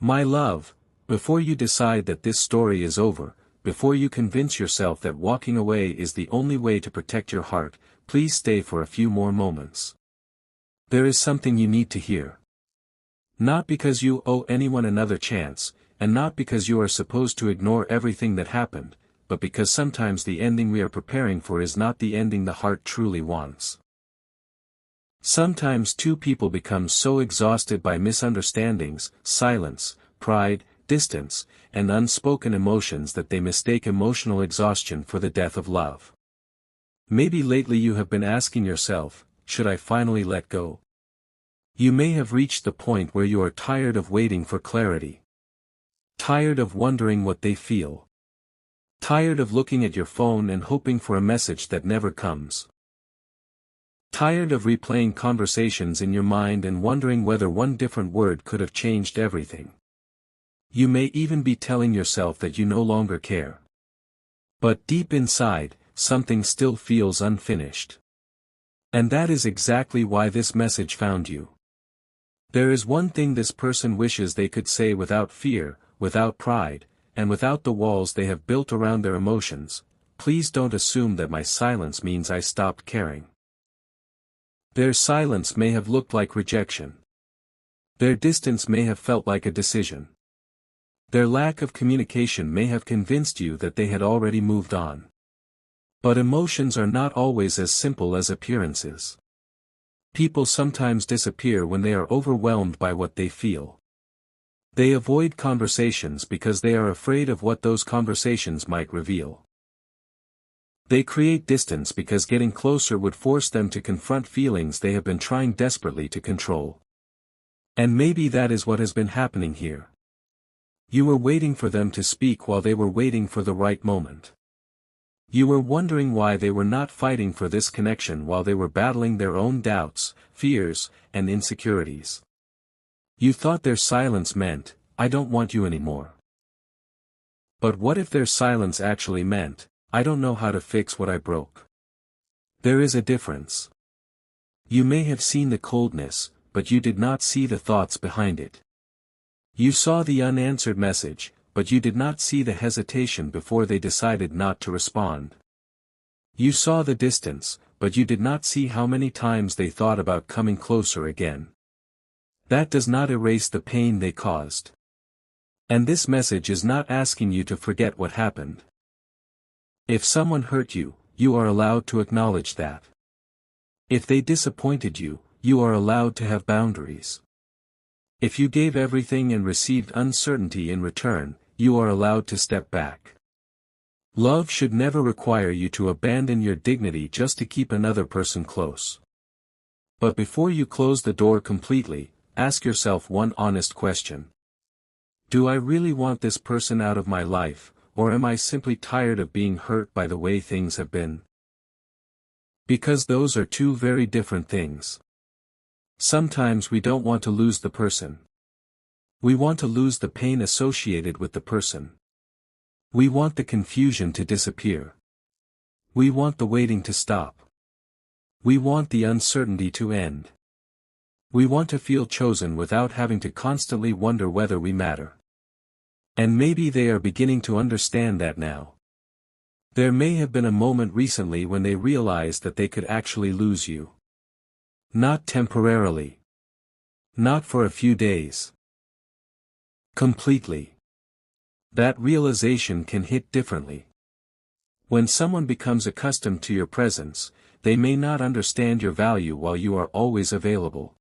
My love, before you decide that this story is over, before you convince yourself that walking away is the only way to protect your heart, please stay for a few more moments. There is something you need to hear. Not because you owe anyone another chance, and not because you are supposed to ignore everything that happened, but because sometimes the ending we are preparing for is not the ending the heart truly wants. Sometimes two people become so exhausted by misunderstandings, silence, pride, distance, and unspoken emotions that they mistake emotional exhaustion for the death of love. Maybe lately you have been asking yourself, should I finally let go? You may have reached the point where you are tired of waiting for clarity. Tired of wondering what they feel. Tired of looking at your phone and hoping for a message that never comes. Tired of replaying conversations in your mind and wondering whether one different word could have changed everything. You may even be telling yourself that you no longer care. But deep inside, something still feels unfinished. And that is exactly why this message found you. There is one thing this person wishes they could say without fear, without pride, and without the walls they have built around their emotions. Please don't assume that my silence means I stopped caring. Their silence may have looked like rejection. Their distance may have felt like a decision. Their lack of communication may have convinced you that they had already moved on. But emotions are not always as simple as appearances. People sometimes disappear when they are overwhelmed by what they feel. They avoid conversations because they are afraid of what those conversations might reveal. They create distance because getting closer would force them to confront feelings they have been trying desperately to control. And maybe that is what has been happening here. You were waiting for them to speak while they were waiting for the right moment. You were wondering why they were not fighting for this connection while they were battling their own doubts, fears, and insecurities. You thought their silence meant, I don't want you anymore. But what if their silence actually meant, I don't know how to fix what I broke? There is a difference. You may have seen the coldness, but you did not see the thoughts behind it. You saw the unanswered message, but you did not see the hesitation before they decided not to respond. You saw the distance, but you did not see how many times they thought about coming closer again. That does not erase the pain they caused. And this message is not asking you to forget what happened. If someone hurt you, you are allowed to acknowledge that. If they disappointed you, you are allowed to have boundaries. If you gave everything and received uncertainty in return, you are allowed to step back. Love should never require you to abandon your dignity just to keep another person close. But before you close the door completely, ask yourself one honest question. Do I really want this person out of my life, or am I simply tired of being hurt by the way things have been? Because those are two very different things. Sometimes we don't want to lose the person. We want to lose the pain associated with the person. We want the confusion to disappear. We want the waiting to stop. We want the uncertainty to end. We want to feel chosen without having to constantly wonder whether we matter. And maybe they are beginning to understand that now. There may have been a moment recently when they realized that they could actually lose you. Not temporarily. Not for a few days. Completely. That realization can hit differently. When someone becomes accustomed to your presence, they may not understand your value while you are always available.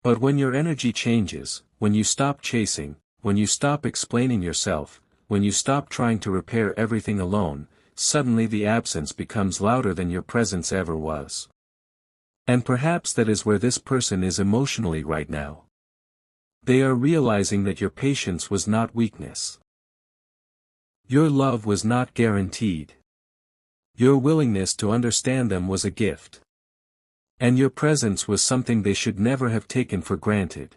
But when your energy changes, when you stop chasing, when you stop explaining yourself, when you stop trying to repair everything alone, suddenly the absence becomes louder than your presence ever was. And perhaps that is where this person is emotionally right now. They are realizing that your patience was not weakness. Your love was not guaranteed. Your willingness to understand them was a gift. And your presence was something they should never have taken for granted.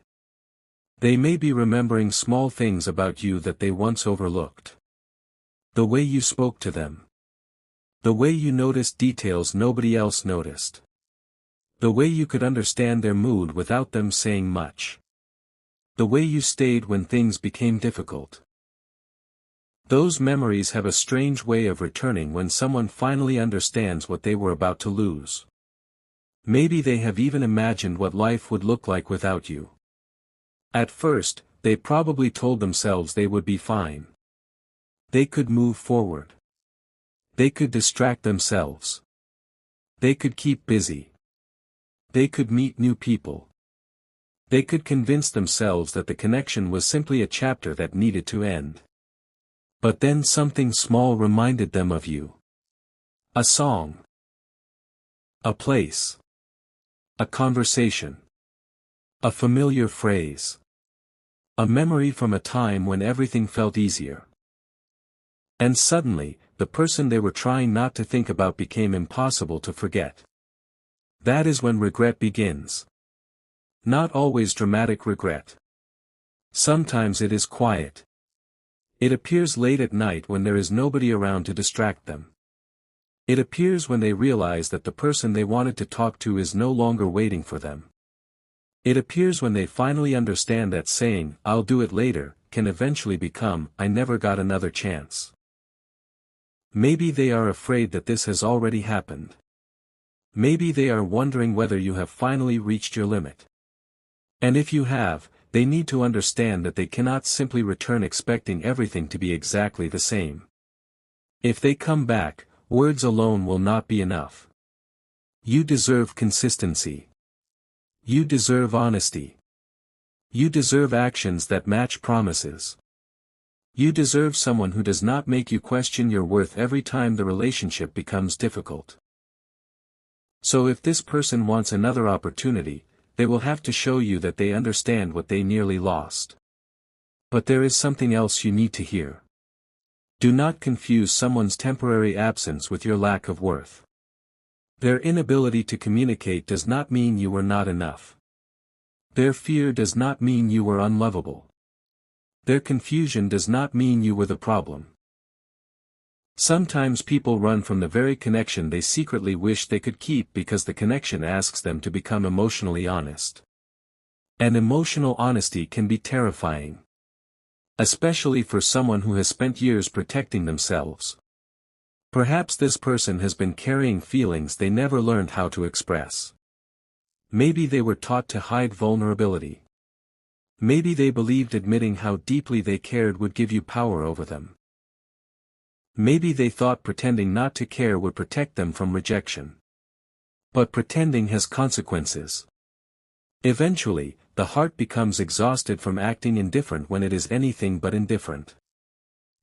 They may be remembering small things about you that they once overlooked. The way you spoke to them. The way you noticed details nobody else noticed. The way you could understand their mood without them saying much. The way you stayed when things became difficult. Those memories have a strange way of returning when someone finally understands what they were about to lose. Maybe they have even imagined what life would look like without you. At first, they probably told themselves they would be fine. They could move forward. They could distract themselves. They could keep busy. They could meet new people. They could convince themselves that the connection was simply a chapter that needed to end. But then something small reminded them of you. A song. A place. A conversation. A familiar phrase. A memory from a time when everything felt easier. And suddenly, the person they were trying not to think about became impossible to forget. That is when regret begins. Not always dramatic regret. Sometimes it is quiet. It appears late at night when there is nobody around to distract them. It appears when they realize that the person they wanted to talk to is no longer waiting for them. It appears when they finally understand that saying, "I'll do it later," can eventually become, "I never got another chance." Maybe they are afraid that this has already happened. Maybe they are wondering whether you have finally reached your limit. And if you have, they need to understand that they cannot simply return expecting everything to be exactly the same. If they come back, words alone will not be enough. You deserve consistency. You deserve honesty. You deserve actions that match promises. You deserve someone who does not make you question your worth every time the relationship becomes difficult. So if this person wants another opportunity, they will have to show you that they understand what they nearly lost. But there is something else you need to hear. Do not confuse someone's temporary absence with your lack of worth. Their inability to communicate does not mean you were not enough. Their fear does not mean you were unlovable. Their confusion does not mean you were the problem. Sometimes people run from the very connection they secretly wish they could keep because the connection asks them to become emotionally honest. And emotional honesty can be terrifying. Especially for someone who has spent years protecting themselves. Perhaps this person has been carrying feelings they never learned how to express. Maybe they were taught to hide vulnerability. Maybe they believed admitting how deeply they cared would give you power over them. Maybe they thought pretending not to care would protect them from rejection. But pretending has consequences. Eventually, the heart becomes exhausted from acting indifferent when it is anything but indifferent.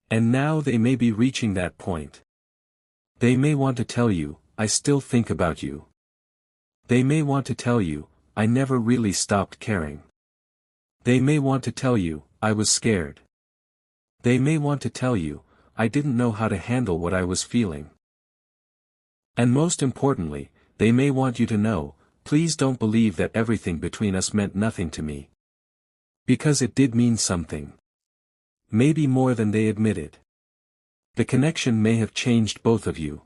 And now they may be reaching that point. They may want to tell you, "I still think about you." They may want to tell you, "I never really stopped caring." They may want to tell you, "I was scared." They may want to tell you, "I didn't know how to handle what I was feeling." And most importantly, they may want you to know, "Please don't believe that everything between us meant nothing to me." Because it did mean something. Maybe more than they admitted. The connection may have changed both of you.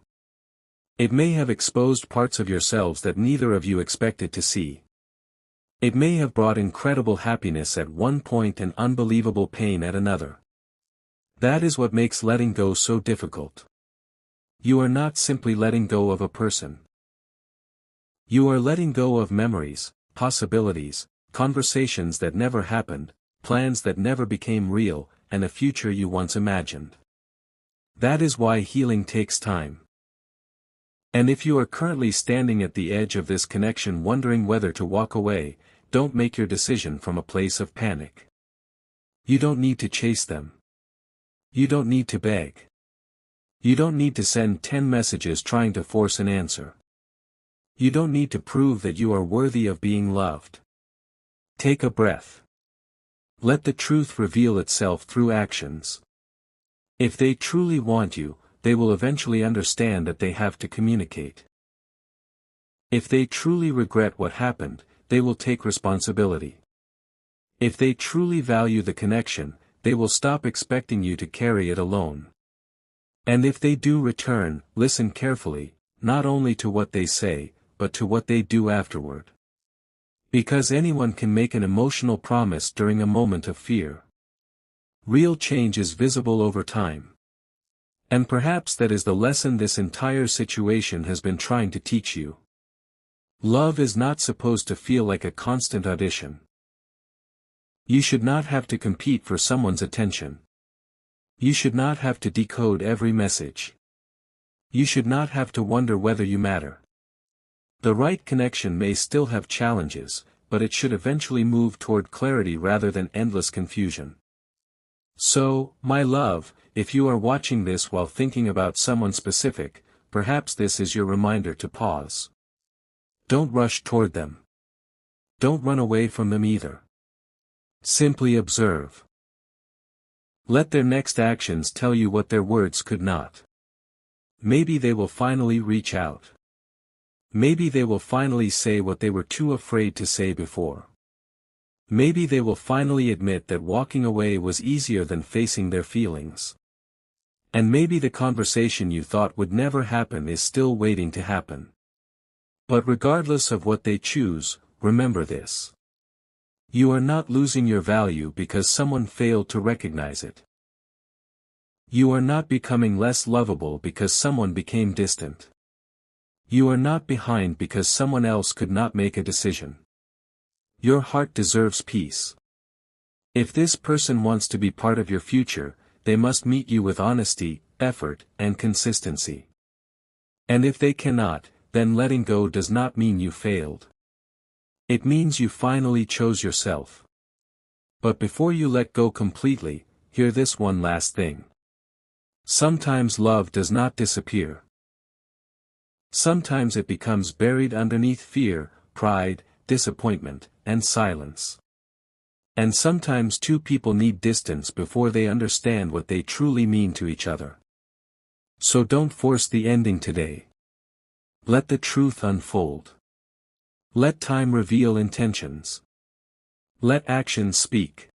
It may have exposed parts of yourselves that neither of you expected to see. It may have brought incredible happiness at one point and unbelievable pain at another. That is what makes letting go so difficult. You are not simply letting go of a person. You are letting go of memories, possibilities, conversations that never happened, plans that never became real, and a future you once imagined. That is why healing takes time. And if you are currently standing at the edge of this connection wondering whether to walk away, don't make your decision from a place of panic. You don't need to chase them. You don't need to beg. You don't need to send 10 messages trying to force an answer. You don't need to prove that you are worthy of being loved. Take a breath. Let the truth reveal itself through actions. If they truly want you, they will eventually understand that they have to communicate. If they truly regret what happened, they will take responsibility. If they truly value the connection, they will stop expecting you to carry it alone. And if they do return, listen carefully, not only to what they say, but to what they do afterward. Because anyone can make an emotional promise during a moment of fear. Real change is visible over time. And perhaps that is the lesson this entire situation has been trying to teach you. Love is not supposed to feel like a constant audition. You should not have to compete for someone's attention. You should not have to decode every message. You should not have to wonder whether you matter. The right connection may still have challenges, but it should eventually move toward clarity rather than endless confusion. So, my love, if you are watching this while thinking about someone specific, perhaps this is your reminder to pause. Don't rush toward them. Don't run away from them either. Simply observe. Let their next actions tell you what their words could not. Maybe they will finally reach out. Maybe they will finally say what they were too afraid to say before. Maybe they will finally admit that walking away was easier than facing their feelings. And maybe the conversation you thought would never happen is still waiting to happen. But regardless of what they choose, remember this. You are not losing your value because someone failed to recognize it. You are not becoming less lovable because someone became distant. You are not behind because someone else could not make a decision. Your heart deserves peace. If this person wants to be part of your future, they must meet you with honesty, effort, and consistency. And if they cannot, then letting go does not mean you failed. It means you finally chose yourself. But before you let go completely, hear this one last thing. Sometimes love does not disappear. Sometimes it becomes buried underneath fear, pride, disappointment, and silence. And sometimes two people need distance before they understand what they truly mean to each other. So don't force the ending today. Let the truth unfold. Let time reveal intentions. Let actions speak.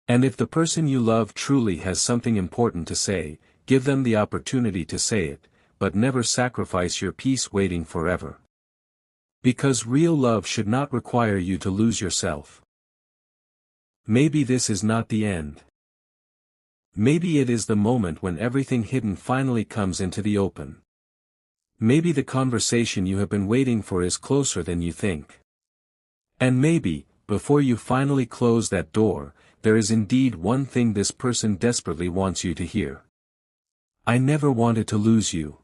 And if the person you love truly has something important to say, give them the opportunity to say it, but never sacrifice your peace waiting forever. Because real love should not require you to lose yourself. Maybe this is not the end. Maybe it is the moment when everything hidden finally comes into the open. Maybe the conversation you have been waiting for is closer than you think. And maybe, before you finally close that door, there is indeed one thing this person desperately wants you to hear. I never wanted to lose you.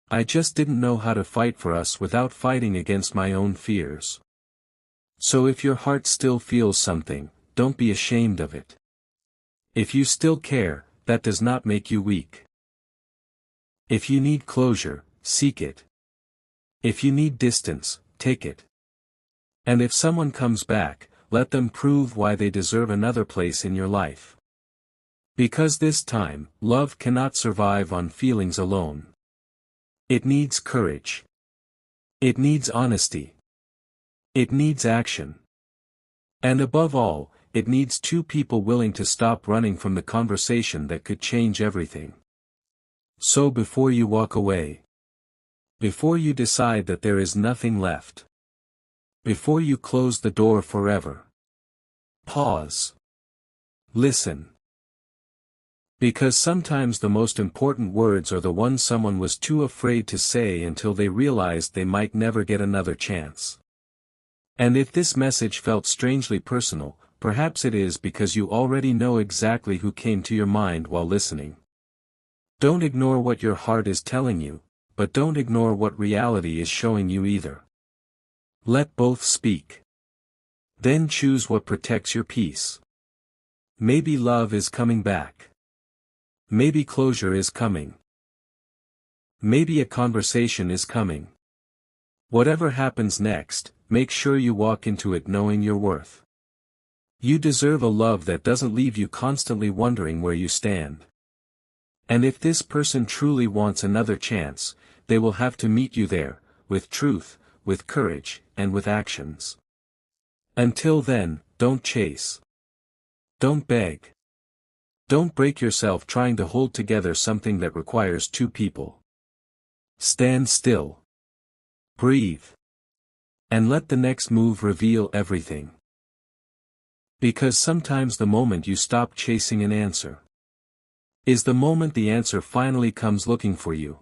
I just didn't know how to fight for us without fighting against my own fears. So if your heart still feels something, don't be ashamed of it. If you still care, that does not make you weak. If you need closure, seek it. If you need distance, take it. And if someone comes back, let them prove why they deserve another place in your life. Because this time, love cannot survive on feelings alone. It needs courage. It needs honesty. It needs action. And above all, it needs two people willing to stop running from the conversation that could change everything. So before you walk away, before you decide that there is nothing left, before you close the door forever, pause. Listen. Because sometimes the most important words are the ones someone was too afraid to say until they realized they might never get another chance. And if this message felt strangely personal, perhaps it is because you already know exactly who came to your mind while listening. Don't ignore what your heart is telling you, but don't ignore what reality is showing you either. Let both speak. Then choose what protects your peace. Maybe love is coming back. Maybe closure is coming. Maybe a conversation is coming. Whatever happens next, make sure you walk into it knowing your worth. You deserve a love that doesn't leave you constantly wondering where you stand. And if this person truly wants another chance, they will have to meet you there, with truth, with courage, and with actions. Until then, don't chase. Don't beg. Don't break yourself trying to hold together something that requires two people. Stand still. Breathe. And let the next move reveal everything. Because sometimes the moment you stop chasing an answer is the moment the answer finally comes looking for you.